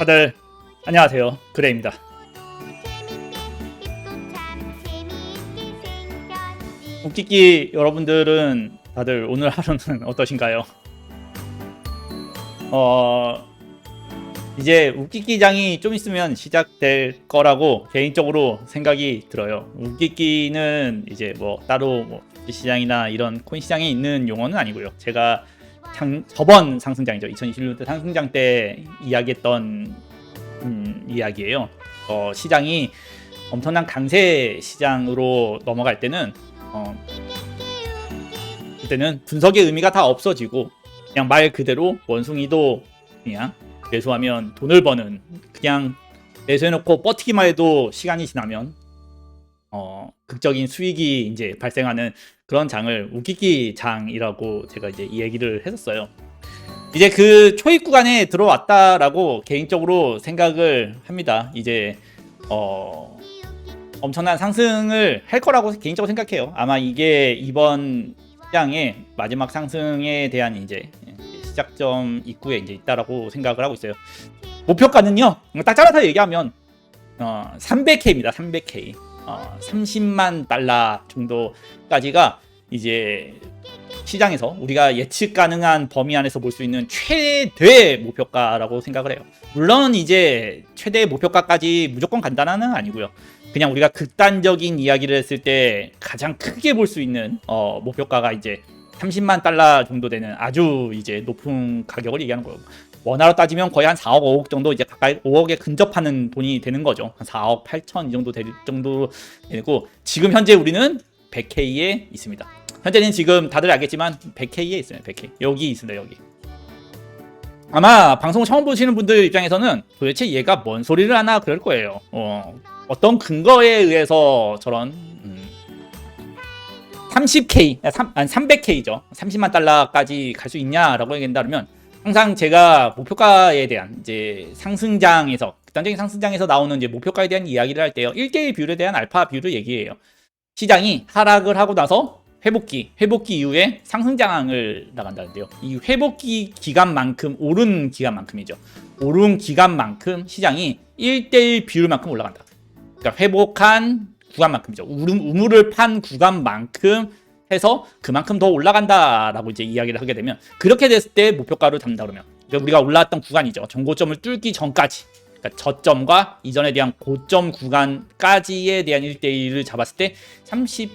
다들 안녕하세요. 그레입니다. 웃기기 여러분들은 다들 오늘 하루는 어떠신가요? 이제 웃기기장이 좀 있으면 시작될 거라고 개인적으로 생각이 들어요. 웃기기는 이제 뭐 따로 뭐 시장이나 이런 코인 시장에 있는 용어는 아니고요. 제가 저번 상승장이죠. 2021년도 상승장 때 이야기했던 이야기예요. 시장이 엄청난 강세 시장으로 넘어갈 때는 그때는 분석의 의미가 다 없어지고 그냥 말 그대로 원숭이도 그냥 매수하면 돈을 버는, 그냥 매수해놓고 버티기만 해도 시간이 지나면 극적인 수익이 이제 발생하는 그런 장을 웃기기 장이라고 제가 이제 이 얘기를 했었어요. 이제 그 초입 구간에 들어왔다라고 개인적으로 생각을 합니다. 이제 엄청난 상승을 할 거라고 개인적으로 생각해요. 아마 이게 이번 시장의 마지막 상승에 대한 이제 시작점 입구에 이제 있다라고 생각을 하고 있어요. 목표가는요, 딱 잘라서 얘기하면 300K입니다. 300K. 30만 달러 정도까지가 이제 시장에서 우리가 예측 가능한 범위 안에서 볼 수 있는 최대 목표가라고 생각을 해요. 물론 이제 최대 목표가까지 무조건 간단한은 아니고요. 그냥 우리가 극단적인 이야기를 했을 때 가장 크게 볼 수 있는 목표가가 이제 30만 달러 정도 되는 아주 이제 높은 가격을 얘기하는 거예요. 원화로 따지면 거의 한 4억, 5억 정도 이제 가까이 5억에 근접하는 돈이 되는 거죠. 한 4억 8천 이 정도 될 정도 되고, 지금 현재 우리는 100K에 있습니다. 현재는 지금 다들 알겠지만 100K에 있어요. 100K. 여기 있습니다. 여기. 아마 방송을 처음 보시는 분들 입장에서는 도대체 얘가 뭔 소리를 하나 그럴 거예요. 어떤 근거에 의해서 저런 30K, 300K죠. 30만 달러까지 갈 수 있냐라고 얘기한다면, 항상 제가 목표가에 대한 이제 상승장에서, 극단적인 상승장에서 나오는 이제 목표가에 대한 이야기를 할 때요, 1대1 비율에 대한 알파 비율을 얘기해요. 시장이 하락을 하고 나서 회복기 이후에 상승장을 나간다는데요. 이 회복기 기간만큼, 오른 기간만큼이죠. 오른 기간만큼 시장이 1대1 비율만큼 올라간다. 그러니까 회복한 구간만큼이죠. 우물을 판 구간만큼 해서 그만큼 더 올라간다라고 이제 이야기를 하게 되면, 그렇게 됐을 때 목표가를 잡는다 그러면 우리가 올라왔던 구간이죠. 정고점을 뚫기 전까지, 그러니까 저점과 이전에 대한 고점 구간까지에 대한 1대1을 잡았을 때 30만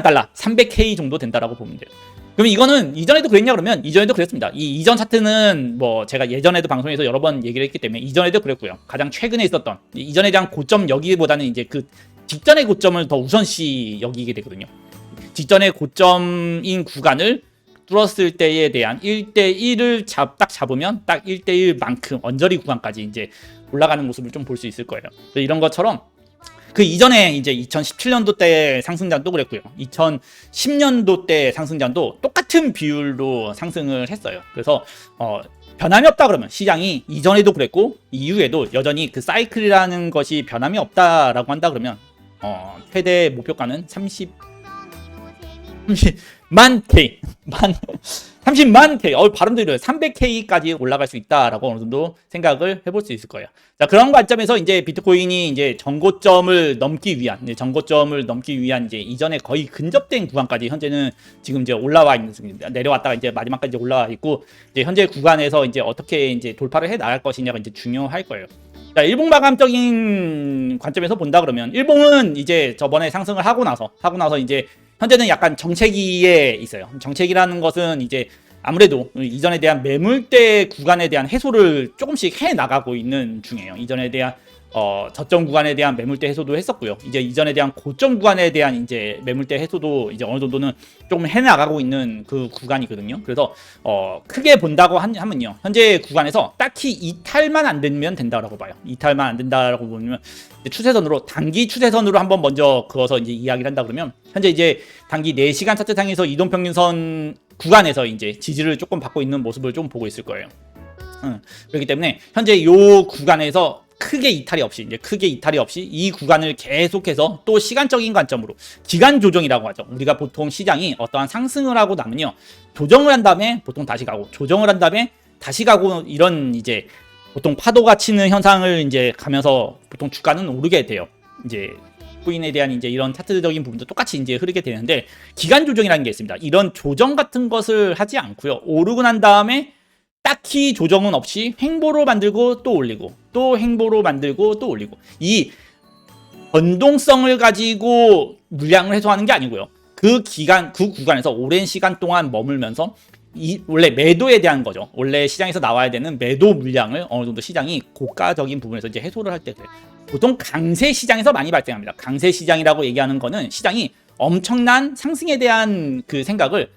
달러, 300K 정도 된다라고 보면 돼요. 그럼 이거는 이전에도 그랬냐 그러면 이전에도 그랬습니다. 이 이전 차트는 뭐 제가 예전에도 방송에서 여러 번 얘기를 했기 때문에 이전에도 그랬고요. 가장 최근에 있었던 이전에 대한 고점 여기보다는 이제 그 직전의 고점을 더 우선시 여기게 되거든요. 직전의 고점인 구간을 뚫었을 때에 대한 1대1을 딱 잡으면 딱 1대1만큼 언저리 구간까지 이제 올라가는 모습을 좀 볼 수 있을 거예요. 이런 것처럼 그 이전에 이제 2017년도 때 상승장도 그랬고요. 2010년도 때 상승장도 똑같은 비율로 상승을 했어요. 그래서 변함이 없다 그러면, 시장이 이전에도 그랬고 이후에도 여전히 그 사이클이라는 것이 변함이 없다라고 한다 그러면 최대 목표가는 30만 K. 30만 K. 발음도 이래요. 300K까지 올라갈 수 있다라고 어느 정도 생각을 해볼 수 있을 거예요. 자, 그런 관점에서 이제 비트코인이 이제 정고점을 넘기 위한 이제 이전에 거의 근접된 구간까지 현재는 지금 이제 올라와 있는 중입니다. 내려왔다가 이제 마지막까지 올라와 있고, 이제 현재 구간에서 이제 어떻게 이제 돌파를 해 나갈 것이냐가 이제 중요할 거예요. 자, 일봉 마감적인 관점에서 본다 그러면, 일봉은 이제 저번에 상승을 하고 나서 이제 현재는 약간 정체기에 있어요. 정체기라는 것은 이제 아무래도 이전에 대한 매물대 구간에 대한 해소를 조금씩 해 나가고 있는 중이에요. 이전에 대한 저점 구간에 대한 매물대 해소도 했었고요. 이제 이전에 대한 고점 구간에 대한 이제 매물대 해소도 이제 어느 정도는 조금 해 나가고 있는 그 구간이거든요. 그래서 크게 본다고 하면요, 현재 구간에서 딱히 이탈만 안 되면 된다라고 봐요. 이탈만 안 된다라고 보면 추세선으로, 단기 추세선으로 한번 먼저 그어서 이제 이야기를 한다 그러면, 현재 이제 단기 4시간 차트상에서 이동평균선 구간에서 이제 지지를 조금 받고 있는 모습을 좀 보고 있을 거예요. 그렇기 때문에 현재 이 구간에서 크게 이탈이 없이 이 구간을 계속해서 또 시간적인 관점으로 기간 조정이라고 하죠. 우리가 보통 시장이 어떠한 상승을 하고 나면요, 조정을 한 다음에 보통 다시 가고, 조정을 한 다음에 다시 가고, 이런 이제 보통 파도가 치는 현상을 이제 가면서 보통 주가는 오르게 돼요. 이제 코인에 대한 이제 이런 차트적인 부분도 똑같이 이제 흐르게 되는데, 기간 조정이라는 게 있습니다. 이런 조정 같은 것을 하지 않고요. 오르고 난 다음에 딱히 조정은 없이 횡보로 만들고 또 올리고, 또 횡보로 만들고 또 올리고, 이 변동성을 가지고 물량을 해소하는 게 아니고요. 그 구간에서 오랜 시간 동안 머물면서 원래 매도에 대한 거죠. 원래 시장에서 나와야 되는 매도 물량을 어느 정도 시장이 고가적인 부분에서 이제 해소를 할 때 그래요. 보통 강세 시장에서 많이 발생합니다. 강세 시장이라고 얘기하는 거는 시장이 엄청난 상승에 대한 그 생각을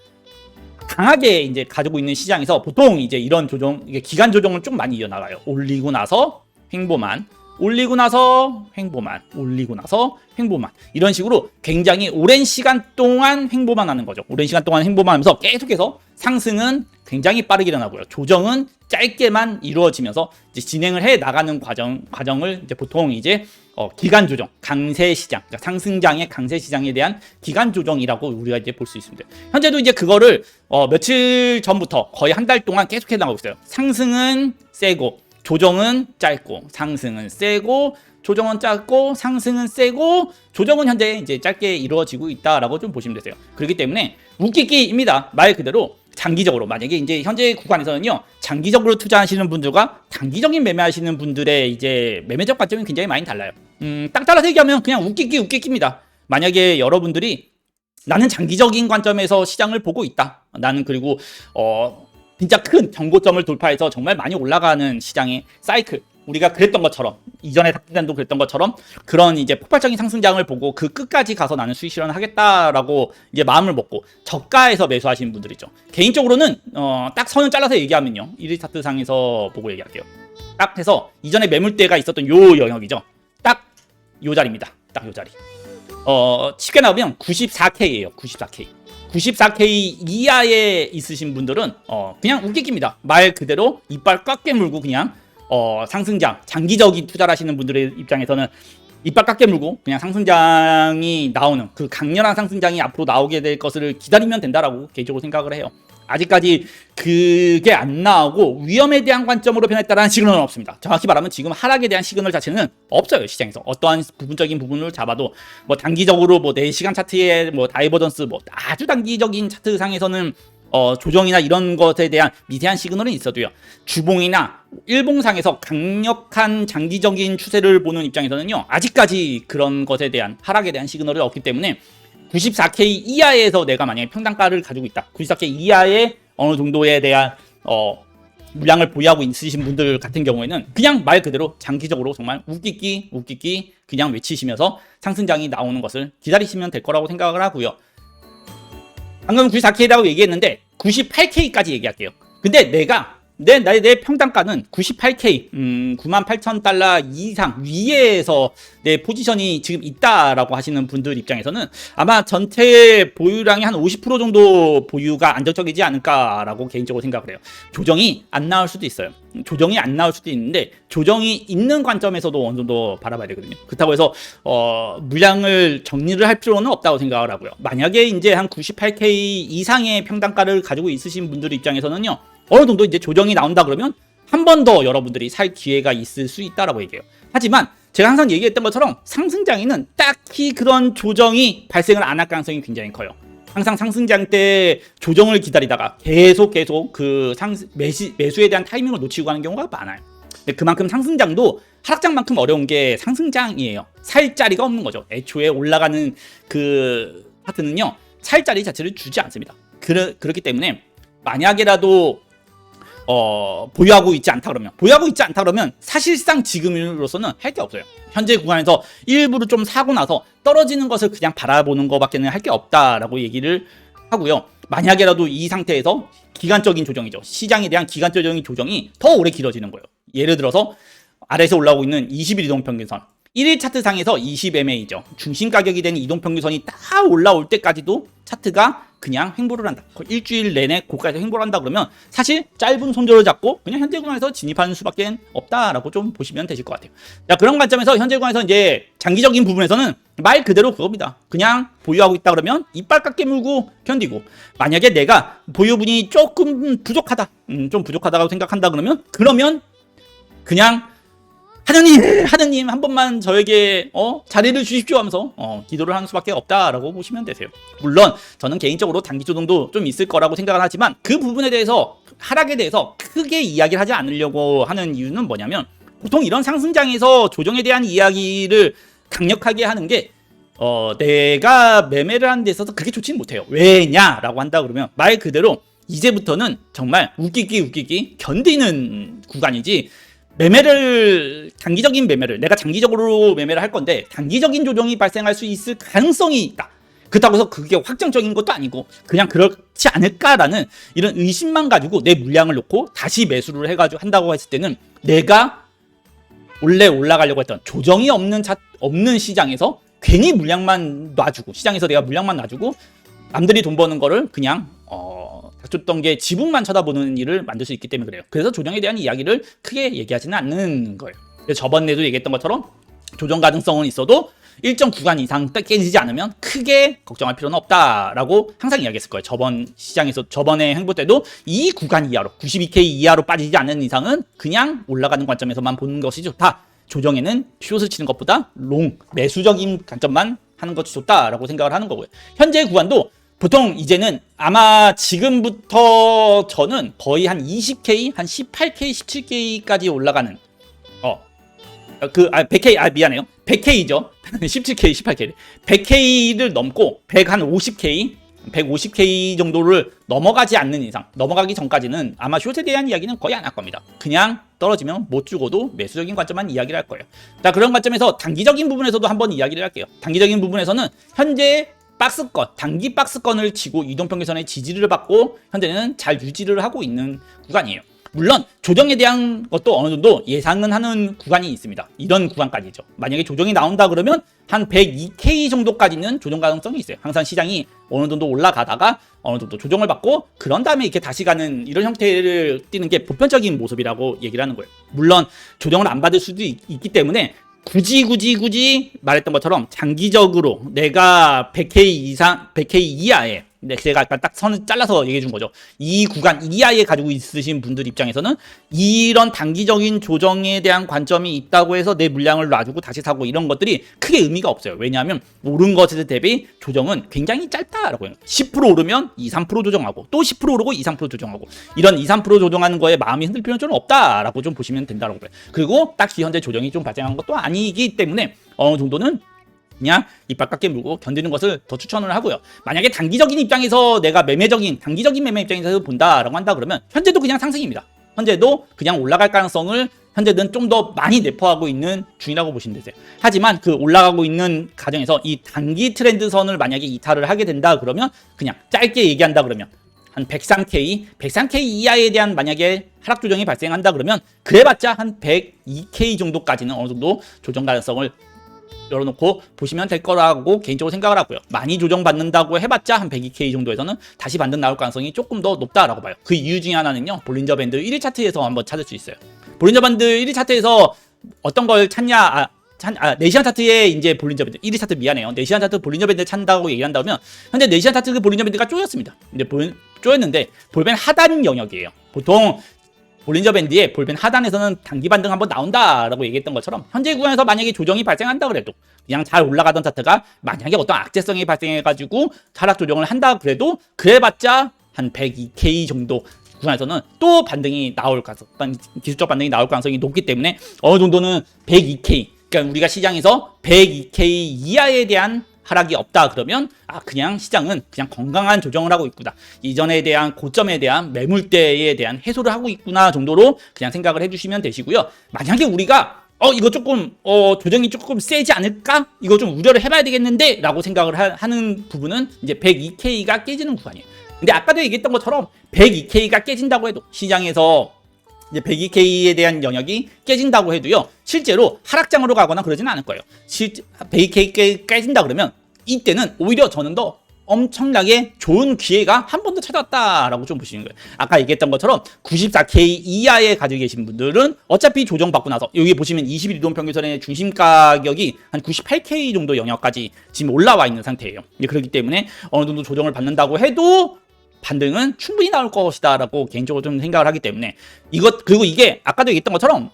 강하게 이제 가지고 있는 시장에서 보통 이제 이런 조정, 이게 기간 조정을 좀 많이 이어나가요. 올리고 나서 횡보만, 올리고 나서 횡보만, 올리고 나서 횡보만, 이런 식으로 굉장히 오랜 시간 동안 횡보만 하는 거죠. 오랜 시간 동안 횡보만 하면서 계속해서 상승은 굉장히 빠르게 일어나고요. 조정은 짧게만 이루어지면서 이제 진행을 해 나가는 과정을 이제 보통 이제 기간 조정, 강세 시장, 그러니까 상승장의 강세 시장에 대한 기간 조정이라고 우리가 이제 볼 수 있습니다. 현재도 이제 그거를 며칠 전부터 거의 한 달 동안 계속해 나가고 있어요. 상승은 세고 조정은 짧고, 상승은 세고 조정은 짧고, 상승은 세고 조정은 현재 이제 짧게 이루어지고 있다라고 좀 보시면 되세요. 그렇기 때문에 웃기기입니다. 말 그대로 장기적으로, 만약에 이제 현재 구간에서는요, 장기적으로 투자하시는 분들과 단기적인 매매하시는 분들의 이제 매매적 관점이 굉장히 많이 달라요. 딱 잘라서 얘기하면 그냥 웃기기입니다. 만약에 여러분들이 나는 장기적인 관점에서 시장을 보고 있다. 나는 그리고 진짜 큰 경고점을 돌파해서 정말 많이 올라가는 시장의 사이클, 우리가 그랬던 것처럼, 이전에 닥터단도 그랬던 것처럼 그런 이제 폭발적인 상승장을 보고 그 끝까지 가서 나는 수익 실현을 하겠다라고 이제 마음을 먹고 저가에서 매수하시는 분들이죠. 개인적으로는 딱 선을 잘라서 얘기하면요, 1일 차트 상에서 보고 얘기할게요. 딱 해서 이전에 매물대가 있었던 요 영역이죠. 딱 요 자리입니다. 딱 요 자리. 쉽게 나오면 94K예요. 94K. 94K 이하에 있으신 분들은 그냥 웃기기입니다. 말 그대로 이빨 깎게 물고 그냥 상승장, 장기적인 투자를 하시는 분들의 입장에서는 이빨 깎게 물고 그냥 상승장이 나오는, 그 강렬한 상승장이 앞으로 나오게 될 것을 기다리면 된다라고 개인적으로 생각을 해요. 아직까지 그게 안 나오고 위험에 대한 관점으로 변했다라는 시그널은 없습니다. 정확히 말하면 지금 하락에 대한 시그널 자체는 없어요. 시장에서 어떠한 부분적인 부분을 잡아도 뭐 단기적으로 뭐 4시간 차트의 뭐 다이버전스, 뭐 아주 단기적인 차트 상에서는 조정이나 이런 것에 대한 미세한 시그널은 있어도요, 주봉이나 일봉상에서 강력한 장기적인 추세를 보는 입장에서는요, 아직까지 그런 것에 대한 하락에 대한 시그널이 없기 때문에 94K 이하에서 내가 만약에 평단가를 가지고 있다, 94K 이하의 어느 정도에 대한 물량을 보유하고 있으신 분들 같은 경우에는 그냥 말 그대로 장기적으로 정말 웃기기 그냥 외치시면서 상승장이 나오는 것을 기다리시면 될 거라고 생각을 하고요. 방금 94K라고 얘기했는데 98K까지 얘기할게요. 근데 내 평단가는 98K, 98,000달러 이상 위에서 내 포지션이 지금 있다라고 하시는 분들 입장에서는 아마 전체 보유량이 한 50% 정도 보유가 안정적이지 않을까라고 개인적으로 생각을 해요. 조정이 안 나올 수도 있어요. 조정이 안 나올 수도 있는데 조정이 있는 관점에서도 어느 정도 바라봐야 되거든요. 그렇다고 해서 물량을 정리를 할 필요는 없다고 생각을 하고요. 만약에 이제 한 98K 이상의 평단가를 가지고 있으신 분들 입장에서는요, 어느 정도 이제 조정이 나온다 그러면 한 번 더 여러분들이 살 기회가 있을 수 있다라고 얘기해요. 하지만 제가 항상 얘기했던 것처럼 상승장에는 딱히 그런 조정이 발생을 안 할 가능성이 굉장히 커요. 항상 상승장 때 조정을 기다리다가 계속 그 매수에 대한 타이밍을 놓치고 가는 경우가 많아요. 근데 그만큼 상승장도 하락장만큼 어려운 게 상승장이에요. 살 자리가 없는 거죠. 애초에 올라가는 그 파트는요, 살 자리 자체를 주지 않습니다. 그렇기 때문에 만약에라도 보유하고 있지 않다 그러면 사실상 지금으로서는 할 게 없어요. 현재 구간에서 일부러 좀 사고 나서 떨어지는 것을 그냥 바라보는 것밖에는 할 게 없다라고 얘기를 하고요. 만약에라도 이 상태에서 기간적인 조정이죠. 시장에 대한 기간적인 조정이 더 오래 길어지는 거예요. 예를 들어서 아래에서 올라오고 있는 20일 이동평균선, 1일 차트 상에서 20MA죠. 중심 가격이 되는 이동평균선이 딱 올라올 때까지도 차트가 그냥 횡보를 한다. 일주일 내내 고가에서 횡보를 한다 그러면 사실 짧은 손절을 잡고 그냥 현재 구간에서 진입하는 수밖에 없다라고 좀 보시면 되실 것 같아요. 자, 그런 관점에서 현재 구간에서 이제 장기적인 부분에서는 말 그대로 그겁니다. 그냥 보유하고 있다 그러면 이빨 깎게 물고 견디고, 만약에 내가 보유분이 조금 부족하다, 좀 부족하다고 생각한다 그러면 그냥 하느님 한 번만 저에게 자리를 주십시오 하면서 기도를 하는 수밖에 없다라고 보시면 되세요. 물론 저는 개인적으로 단기 조정도 좀 있을 거라고 생각을 하지만 그 부분에 대해서 하락에 대해서 크게 이야기를 하지 않으려고 하는 이유는 뭐냐면 보통 이런 상승장에서 조정에 대한 이야기를 강력하게 하는 게 내가 매매를 하는 데 있어서 그렇게 좋지는 못해요. 왜냐라고 한다 그러면 말 그대로 이제부터는 정말 웃기기 견디는 구간이지, 단기적인 매매를 내가 장기적으로 매매를 할 건데 단기적인 조정이 발생할 수 있을 가능성이 있다, 그렇다고 해서 그게 확정적인 것도 아니고 그냥 그렇지 않을까라는 이런 의심만 가지고 내 물량을 놓고 다시 매수를 해가지고 한다고 했을 때는 내가 원래 올라가려고 했던 조정이 없는 시장에서 괜히 물량만 놔주고, 시장에서 내가 물량만 놔주고 남들이 돈 버는 거를 그냥 닥쳤던 게 지붕만 쳐다보는 일을 만들 수 있기 때문에 그래요. 그래서 조정에 대한 이야기를 크게 얘기하지는 않는 거예요. 그래서 저번에도 얘기했던 것처럼 조정 가능성은 있어도 일정 구간 이상 깨지지 않으면 크게 걱정할 필요는 없다라고 항상 이야기했을 거예요. 저번에 행보 때도 이 구간 이하로 92K 이하로 빠지지 않는 이상은 그냥 올라가는 관점에서만 보는 것이 좋다. 조정에는 숏을 치는 것보다 롱 매수적인 관점만 하는 것이 좋다라고 생각을 하는 거고요. 현재 구간도 보통 이제는 아마 지금부터 저는 거의 한 20K, 한 18K, 17K까지 올라가는 100K, 미안해요. 100K죠. 17K, 18K. 100K를 넘고 150K 정도를 넘어가지 않는 이상, 넘어가기 전까지는 아마 숏에 대한 이야기는 거의 안 할 겁니다. 그냥 떨어지면 못 주고도 매수적인 관점만 이야기를 할 거예요. 자, 그런 관점에서 단기적인 부분에서도 한번 이야기를 할게요. 단기적인 부분에서는 현재 단기 박스권을 치고 이동평균선의 지지를 받고 현재는 잘 유지를 하고 있는 구간이에요. 물론 조정에 대한 것도 어느 정도 예상은 하는 구간이 있습니다. 이런 구간까지죠. 만약에 조정이 나온다 그러면 한 102K 정도까지는 조정 가능성이 있어요. 항상 시장이 어느 정도 올라가다가 어느 정도 조정을 받고 그런 다음에 이렇게 다시 가는 이런 형태를 띠는 게 보편적인 모습이라고 얘기를 하는 거예요. 물론 조정을 안 받을 수도 있기 때문에 굳이 말했던 것처럼 장기적으로 내가 100K 이하에, 제가 아까 딱 선을 잘라서 얘기해 준 거죠. 이 구간 이하에 가지고 있으신 분들 입장에서는 이런 단기적인 조정에 대한 관점이 있다고 해서 내 물량을 놔주고 다시 사고 이런 것들이 크게 의미가 없어요. 왜냐하면 오른 것에 대비 조정은 굉장히 짧다라고 해요. 10% 오르면 2, 3% 조정하고 또 10% 오르고 2, 3% 조정하고 이런 2, 3% 조정하는 거에 마음이 흔들 필요는 좀 없다라고 좀 보시면 된다고 그래요. 그리고 딱히 현재 조정이 좀 발생한 것도 아니기 때문에 어느 정도는 그냥 이빨 깎게 물고 견디는 것을 더 추천을 하고요. 만약에 단기적인 입장에서 내가 단기적인 매매 입장에서 본다라고 한다 그러면 현재도 그냥 상승입니다. 현재도 그냥 올라갈 가능성을 현재는 좀 더 많이 내포하고 있는 중이라고 보시면 되세요. 하지만 그 올라가고 있는 과정에서 이 단기 트렌드선을 만약에 이탈을 하게 된다 그러면 그냥 짧게 얘기한다 그러면 한 103K 이하에 대한 만약에 하락 조정이 발생한다 그러면 그래봤자 한 102K 정도까지는 어느 정도 조정 가능성을 열어놓고 보시면 될 거라고 개인적으로 생각을 하고요. 많이 조정받는다고 해봤자 한 102K 정도에서는 다시 반등 나올 가능성이 조금 더 높다라고 봐요. 그 이유 중에 하나는요, 볼린저 밴드 1일 차트에서 한번 찾을 수 있어요. 볼린저 밴드 1일 차트에서 어떤 걸 찾냐, 4시간 차트에 이제 볼린저 밴드 1일 차트 미안해요. 4시간 차트 볼린저 밴드 찾는다고 얘기한다 그러면 현재 4시간 차트 그 볼린저 밴드가 쪼였습니다. 근데 쪼였는데 볼벤 하단 영역이에요. 보통 볼린저 밴드의 볼벤 하단에서는 단기 반등 한번 나온다라고 얘기했던 것처럼 현재 구간에서 만약에 조정이 발생한다 그래도 그냥 잘 올라가던 차트가 만약에 어떤 악재성이 발생해가지고 하락 조정을 한다 그래도 그래봤자 한 102K 정도 구간에서는 또 반등이 나올 가능성, 기술적 반등이 나올 가능성이 높기 때문에 어느 정도는 102K, 그러니까 우리가 시장에서 102K 이하에 대한 하락이 없다 그러면 그냥 시장은 그냥 건강한 조정을 하고 있구나, 이전에 대한 고점에 대한 매물대에 대한 해소를 하고 있구나 정도로 그냥 생각을 해주시면 되시고요. 만약에 우리가 이거 조금 조정이 조금 세지 않을까, 이거 좀 우려를 해봐야 되겠는데 라고 생각을 하는 부분은 이제 102K가 깨지는 구간이에요. 근데 아까도 얘기했던 것처럼 102K가 깨진다고 해도 시장에서 이제 102K에 대한 영역이 깨진다고 해도요, 실제로 하락장으로 가거나 그러지는 않을 거예요. 102K 깨진다 그러면 이때는 오히려 저는 더 엄청나게 좋은 기회가 한 번 더 찾아왔다라고 좀 보시는 거예요. 아까 얘기했던 것처럼 94K 이하에 가지고 계신 분들은 어차피 조정받고 나서 여기 보시면 20일 이동평균선의 중심 가격이 한 98K 정도 영역까지 지금 올라와 있는 상태예요. 그렇기 때문에 어느 정도 조정을 받는다고 해도 반등은 충분히 나올 것이다라고 개인적으로 좀 생각을 하기 때문에 그리고 이게 아까도 얘기했던 것처럼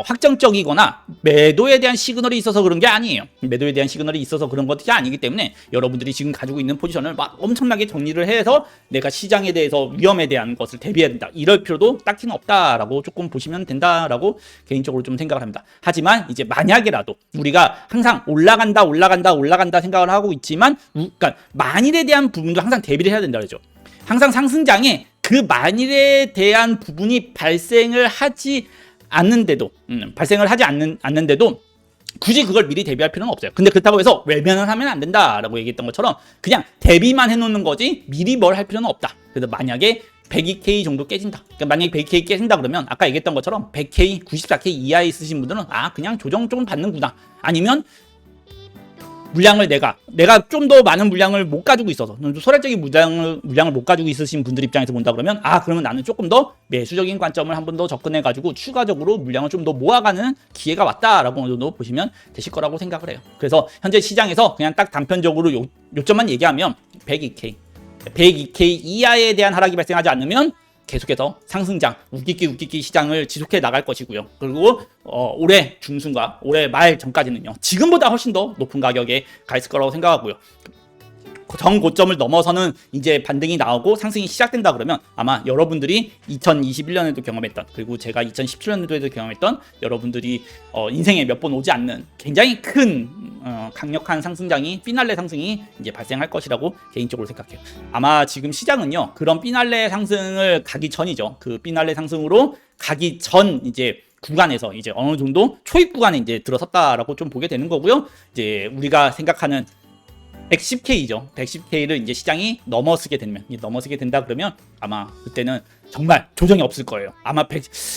확정적이거나 매도에 대한 시그널이 있어서 그런 게 아니에요. 매도에 대한 시그널이 있어서 그런 것이 아니기 때문에 여러분들이 지금 가지고 있는 포지션을 막 엄청나게 정리를 해서 내가 시장에 대해서 위험에 대한 것을 대비해야 된다, 이럴 필요도 딱히는 없다라고 조금 보시면 된다라고 개인적으로 좀 생각을 합니다. 하지만 이제 만약에라도 우리가 항상 올라간다 생각을 하고 있지만 그러니까 만일에 대한 부분도 항상 대비를 해야 된다 그러죠. 항상 상승장에 그 만일에 대한 부분이 발생을 하지 않는데도 굳이 그걸 미리 대비할 필요는 없어요. 근데 그렇다고 해서 외면을 하면 안 된다라고 얘기했던 것처럼 그냥 대비만 해놓는 거지 미리 뭘 할 필요는 없다. 그래서 만약에 102K 정도 깨진다. 그러니까 만약에 100K 깨진다 그러면 아까 얘기했던 것처럼 100K, 94K 이하에 있으신 분들은 그냥 조정 좀 받는구나. 아니면 물량을 내가 좀 더 많은 물량을 못 가지고 있어서 소랄적인 물량을 못 가지고 있으신 분들 입장에서 본다 그러면 그러면 나는 조금 더 매수적인 관점을 한 번 더 접근해 가지고 추가적으로 물량을 좀 더 모아가는 기회가 왔다라고 어느 정도 보시면 되실 거라고 생각을 해요. 그래서 현재 시장에서 그냥 딱 단편적으로 요점만 얘기하면 102K 이하에 대한 하락이 발생하지 않으면 계속해서 상승장, 웃기기 시장을 지속해 나갈 것이고요. 그리고 올해 중순과 올해 말 전까지는요, 지금보다 훨씬 더 높은 가격에 가 있을 거라고 생각하고요. 전 고점을 넘어서는 이제 반등이 나오고 상승이 시작된다 그러면 아마 여러분들이 2021년에도 경험했던, 그리고 제가 2017년도에도 경험했던 여러분들이 인생에 몇 번 오지 않는 굉장히 큰 강력한 상승장이, 피날레 상승이 이제 발생할 것이라고 개인적으로 생각해요. 아마 지금 시장은요, 그런 피날레 상승을 가기 전이죠. 그 피날레 상승으로 가기 전 이제 구간에서 이제 어느 정도 초입 구간에 이제 들어섰다라고 좀 보게 되는 거고요. 이제 우리가 생각하는 110K죠. 110K를 이제 시장이 넘어서게 된다 그러면 아마 그때는 정말 조정이 없을 거예요.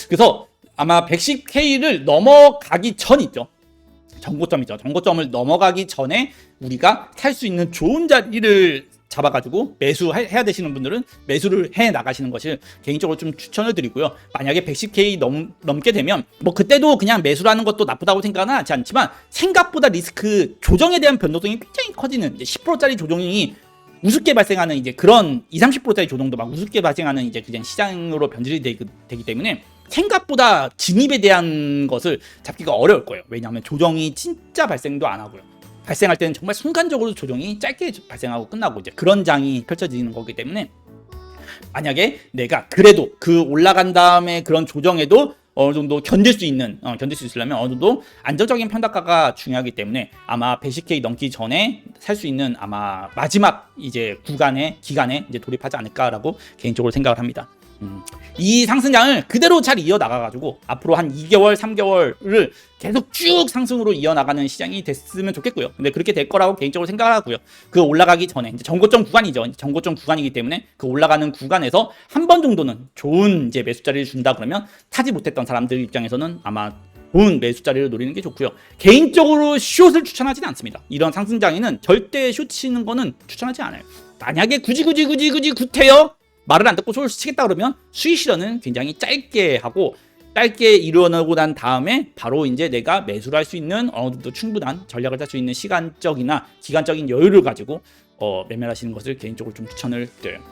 그래서 아마 110K를 넘어가기 전이죠. 전고점이죠. 전고점을 넘어가기 전에 우리가 살 수 있는 좋은 자리를 잡아가지고 매수해야 되시는 분들은 매수를 해 나가시는 것을 개인적으로 좀 추천을 드리고요. 만약에 110K 넘게 되면 그때도 그냥 매수라는 것도 나쁘다고 생각은 하지 않지만 생각보다 리스크 조정에 대한 변동성이 굉장히 커지는, 이제 10%짜리 조정이 우습게 발생하는 이제 그런 20-30%짜리 조정도 막 우습게 발생하는 이제 그냥 시장으로 변질이 되기 때문에 생각보다 진입에 대한 것을 잡기가 어려울 거예요. 왜냐하면 조정이 진짜 발생도 안 하고요. 발생할 때는 정말 순간적으로 조정이 짧게 발생하고 끝나고 이제 그런 장이 펼쳐지는 거기 때문에 만약에 내가 그래도 그 올라간 다음에 그런 조정에도 어느 정도 견딜 수 있으려면 어느 정도 안정적인 평단가가 중요하기 때문에 아마 110K 넘기 전에 살 수 있는 아마 마지막 이제 기간에 이제 돌입하지 않을까라고 개인적으로 생각을 합니다. 이 상승장을 그대로 잘 이어나가가지고 앞으로 한 2개월, 3개월을 계속 쭉 상승으로 이어나가는 시장이 됐으면 좋겠고요. 근데 그렇게 될 거라고 개인적으로 생각을 하고요. 그 올라가기 전에 이제 전고점 구간이죠. 전고점 구간이기 때문에 그 올라가는 구간에서 한 번 정도는 좋은 이제 매수자리를 준다 그러면 타지 못했던 사람들 입장에서는 아마 좋은 매수자리를 노리는 게 좋고요. 개인적으로 숏을 추천하지는 않습니다. 이런 상승장에는 절대 숏 치는 거는 추천하지 않아요. 만약에 굳이 구태여 말을 안 듣고 숏을 치겠다 그러면 수익 실현은 굉장히 짧게 이루어나고 난 다음에 바로 이제 내가 매수를 할 수 있는 어느 정도 충분한 전략을 짤 수 있는 시간적이나 기간적인 여유를 가지고 매매를 하시는 것을 개인적으로 좀 추천을 드려요.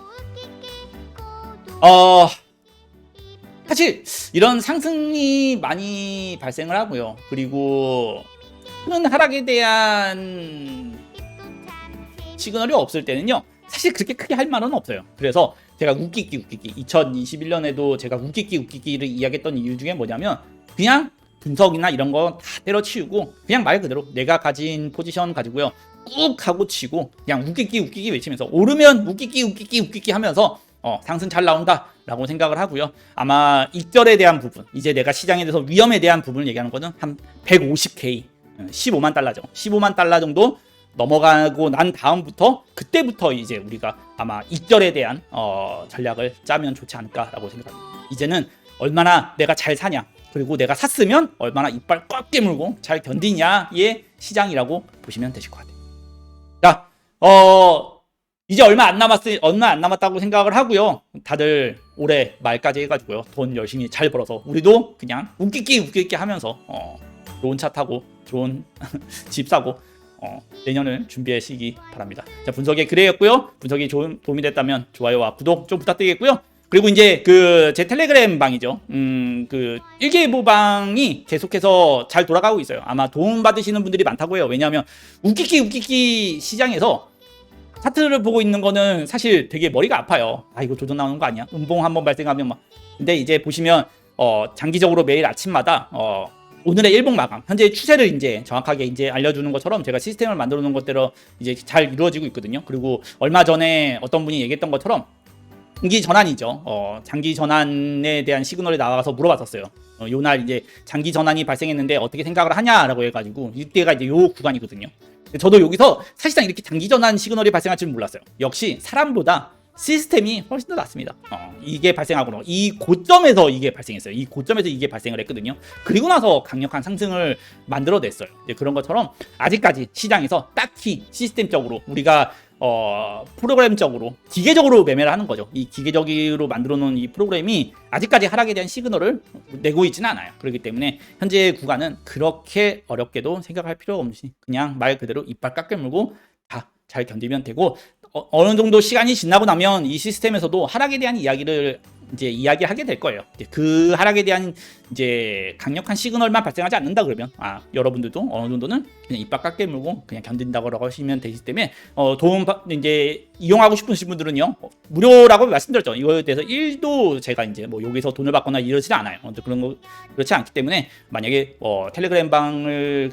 사실 이런 상승이 많이 발생을 하고요. 그리고 큰 하락에 대한 시그널이 없을 때는요, 사실 그렇게 크게 할 말은 없어요. 그래서 제가 웃기기 2021년에도 제가 웃기기를 이야기했던 이유 중에 뭐냐면 그냥 분석이나 이런 거 다 때려치우고 그냥 말 그대로 내가 가진 포지션 가지고요 꾹 하고 치고 그냥 웃기기 외치면서 오르면 웃기기 하면서 상승 잘 나온다 라고 생각을 하고요. 아마 익절에 대한 부분, 이제 내가 시장에 대해서 위험에 대한 부분을 얘기하는 거는 한 150K 15만 달러죠. 15만 달러 정도 넘어가고 난 다음부터 그때부터 이제 우리가 아마 익절에 대한 전략을 짜면 좋지 않을까라고 생각합니다. 이제는 얼마나 내가 잘 사냐, 그리고 내가 샀으면 얼마나 이빨 꽉 깨물고 잘 견디냐의 시장이라고 보시면 되실 것 같아요. 자, 이제 얼마 안 남았다고 생각을 하고요. 다들 올해 말까지 해가지고요 돈 열심히 잘 벌어서 우리도 그냥 웃기기 하면서 좋은 차 타고 좋은 집 사고 내년을 준비하시기 바랍니다. 자, 분석의 그레였고요. 분석이 도움이 됐다면 좋아요와 구독 좀 부탁드리겠고요. 그리고 이제 제 텔레그램 방이죠. 그 일기예보방이 계속해서 잘 돌아가고 있어요. 아마 도움 받으시는 분들이 많다고 해요. 왜냐하면 웃기기 시장에서 차트를 보고 있는 거는 사실 되게 머리가 아파요. 아, 이거 조정 나오는 거 아니야? 음봉 한번 발생하면 막. 근데 이제 보시면 장기적으로 매일 아침마다 오늘의 일봉 마감, 현재 추세를 이제 정확하게 이제 알려주는 것처럼 제가 시스템을 만들어 놓은 것대로 이제 잘 이루어지고 있거든요. 그리고 얼마 전에 어떤 분이 얘기했던 것처럼 장기 전환이죠. 장기 전환에 대한 시그널이 나와서 물어봤었어요. 요날 이제 장기 전환이 발생했는데 어떻게 생각을 하냐라고 해가지고 이때가 이제 요 구간이거든요. 저도 여기서 사실상 이렇게 장기 전환 시그널이 발생할 줄은 몰랐어요. 역시 사람보다 시스템이 훨씬 더 낫습니다. 이게 발생하고 이 고점에서 이게 발생했어요. 이 고점에서 이게 발생을 했거든요. 그리고 나서 강력한 상승을 만들어냈어요. 그런 것처럼 아직까지 시장에서 딱히 시스템적으로 우리가 프로그램적으로 기계적으로 매매를 하는 거죠. 이 기계적으로 만들어 놓은 이 프로그램이 아직까지 하락에 대한 시그널을 내고 있지는 않아요. 그렇기 때문에 현재 구간은 그렇게 어렵게도 생각할 필요가 없이 그냥 말 그대로 이빨 깎여 물고 다 잘 견디면 되고, 어느 정도 시간이 지나고 나면 이 시스템에서도 하락에 대한 이야기를 이제 이야기하게 될 거예요. 그 하락에 대한 이제 강력한 시그널만 발생하지 않는다 그러면 여러분들도 어느 정도는 그냥 이빨 깎게 물고 그냥 견딘다고 하시면 되기 때문에 도움 이제 이용하고 싶으신 분들은요, 무료라고 말씀드렸죠. 이거에 대해서 1도 제가 이제 뭐 여기서 돈을 받거나 이러지 않아요. 그런 거 그렇지 않기 때문에 만약에 텔레그램 방을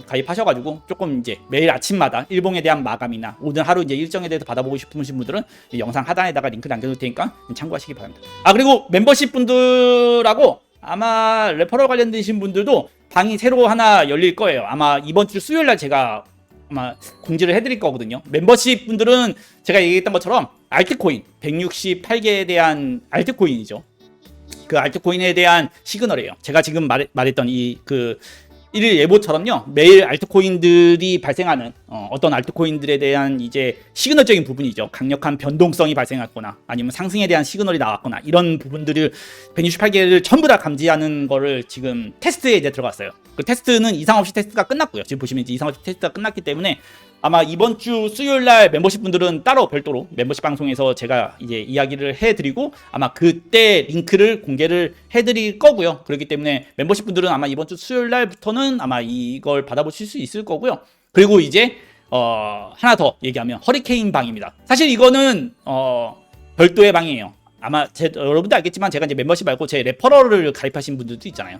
가입하셔가지고 조금 이제 매일 아침마다 일봉에 대한 마감이나 오늘 하루 이제 일정에 대해서 받아보고 싶으신 분들은 영상 하단에다가 링크 남겨둘 테니까 참고하시기 바랍니다. 그리고 멤버십 분들하고 아마 레퍼럴 관련되신 분들도 방이 새로 하나 열릴 거예요. 아마 이번 주 수요일 날 제가 아마 공지를 해드릴 거거든요. 멤버십 분들은 제가 얘기했던 것처럼 알트코인 168개에 대한 알트코인이죠. 그 알트코인에 대한 시그널이에요. 제가 지금 말했던 일일 예보처럼요, 매일 알트코인들이 발생하는 어떤 알트코인들에 대한 이제 시그널적인 부분이죠. 강력한 변동성이 발생했거나 아니면 상승에 대한 시그널이 나왔거나 이런 부분들을 168개를 전부 다 감지하는 거를 지금 테스트에 이제 들어갔어요. 그 테스트는 이상 없이 테스트가 끝났고요. 지금 보시면 이제 이상 없이 테스트가 끝났기 때문에 아마 이번 주 수요일 날 멤버십 분들은 따로 별도로 멤버십 방송에서 제가 이제 이야기를 해드리고 아마 그때 링크를 공개를 해드릴 거고요. 그렇기 때문에 멤버십 분들은 아마 이번 주 수요일 날부터는 아마 이걸 받아보실 수 있을 거고요. 그리고 이제 하나 더 얘기하면 허리케인 방입니다. 사실 이거는 별도의 방이에요. 아마 여러분도 알겠지만 제가 이제 멤버십 말고 제 레퍼럴을 가입하신 분들도 있잖아요.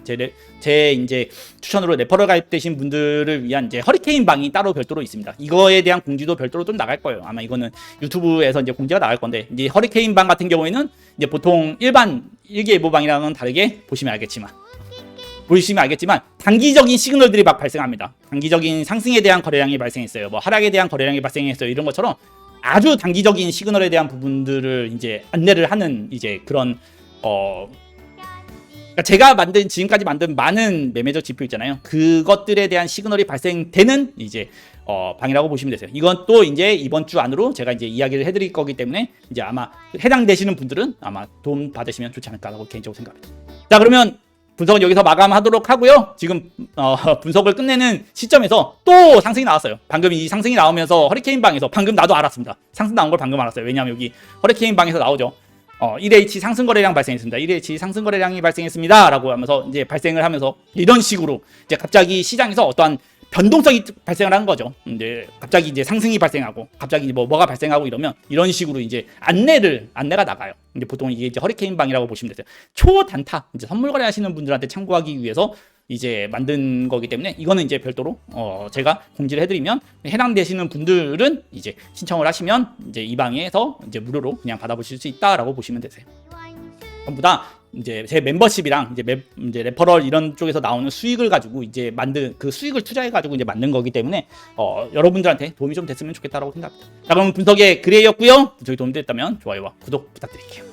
제 이제 추천으로 레퍼럴 가입되신 분들을 위한 이제 허리케인 방이 따로 별도로 있습니다. 이거에 대한 공지도 별도로 좀 나갈 거예요. 아마 이거는 유튜브에서 이제 공지가 나갈 건데, 이제 허리케인 방 같은 경우에는 이제 보통 일반 일기예보방이랑은 다르게 보시면 알겠지만 단기적인 시그널들이 막 발생합니다. 단기적인 상승에 대한 거래량이 발생했어요. 뭐 하락에 대한 거래량이 발생했어요. 이런 것처럼 아주 단기적인 시그널에 대한 부분들을 이제 안내를 하는 이제 그런 그러니까 제가 지금까지 만든 많은 매매적 지표 있잖아요. 그것들에 대한 시그널이 발생되는 이제 방이라고 보시면 되세요. 이건 또 이제 이번 주 안으로 제가 이제 이야기를 해드릴 거기 때문에 이제 아마 해당되시는 분들은 아마 도움 받으시면 좋지 않을까라고 개인적으로 생각합니다. 자, 그러면 분석은 여기서 마감하도록 하고요. 지금 분석을 끝내는 시점에서 또 상승이 나왔어요. 방금 이 상승이 나오면서 허리케인 방에서 방금 나도 알았습니다. 상승 나온 걸 방금 알았어요. 왜냐하면 여기 허리케인 방에서 나오죠. 1H 상승 거래량 발생했습니다. 1H 상승 거래량이 발생했습니다. 라고 하면서 이제 발생을 하면서 이런 식으로 이제 갑자기 시장에서 어떠한 변동성이 발생을 하는 거죠. 이제 갑자기 이제 상승이 발생하고 갑자기 뭐가 발생하고 이러면 이런 식으로 이제 안내가 나가요. 이제 보통 이게 이제 허리케인 방이라고 보시면 되세요. 초단타 이제 선물 거래하시는 분들한테 참고하기 위해서 이제 만든 거기 때문에 이거는 이제 별도로 제가 공지를 해드리면 해당되시는 분들은 이제 신청을 하시면 이제 이 방에서 이제 무료로 그냥 받아보실 수 있다라고 보시면 되세요. 전부 다 이제 제 멤버십이랑 이제 레퍼럴 이런 쪽에서 나오는 수익을 가지고 이제 만든 그 수익을 투자해 가지고 이제 만든 거기 때문에 여러분들한테 도움이 좀 됐으면 좋겠다라고 생각합니다. 자, 그럼 분석의 그레이였고요. 분석이 도움이 됐다면 좋아요와 구독 부탁드릴게요.